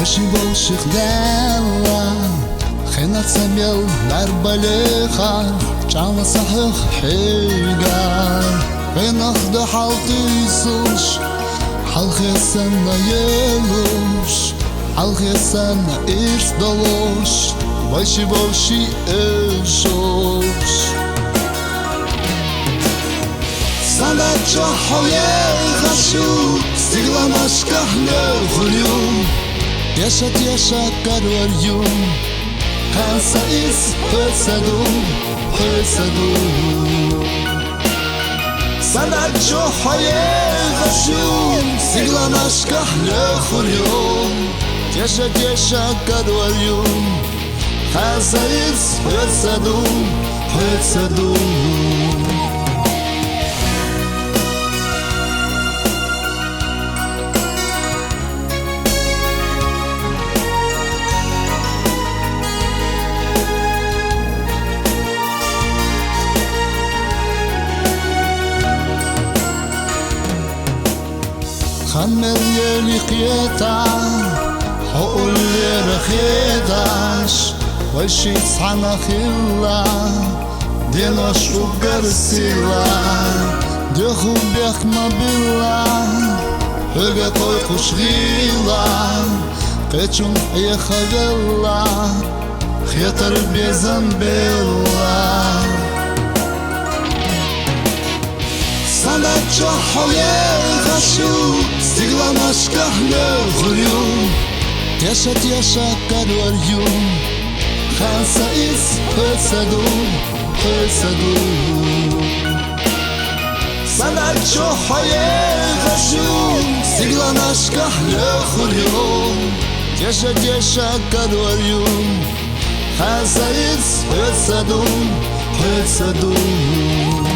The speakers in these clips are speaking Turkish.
Вышибал шихляла خنات سميل نربليخا جانا صحيح حيقا بين أخد حالتي صوش حالخي سنة يلوش حالخي سنة إرس دلوش باشي باشي إشوش Sana çoğuya kaşı Stiglamışka nöğülüm Yaşat yaşat karvaryum Kansa is hısadum hısadum Sana çoğuya kaşı Stiglamışka nöğülüm Yaşat yaşat karvaryum Kansa is hısadum hısadum خمر يلي قيتا حقول لي رخيداش وشي تصحنا خلا دينوش وقرسيلا ديخو بيخ ما بيلا هقا قوي شغيلا قيتشون يا خبيلا خيطر بيزن بيلا Sana çoğuya kaşı Stiglamışka nöğülüm Yaşat yaşat karvaryum Kansa is hısadum hısadum Sana çoğuya kaşı Stiglamışka nöğülüm Yaşat yaşat karvaryum Kansa is hısadum hısadum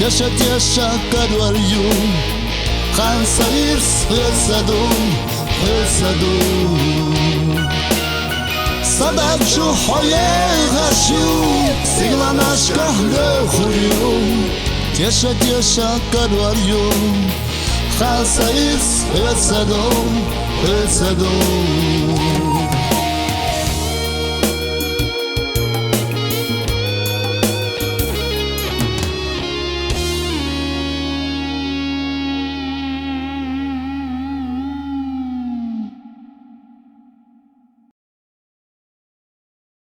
Yaşat yaşat karvaryum Kansa irs hısadum hısadum Sadam çoğuya kaşı Stiglamışka nöğülüm Yaşat yaşat karvaryum Kansa irs hısadum hısadum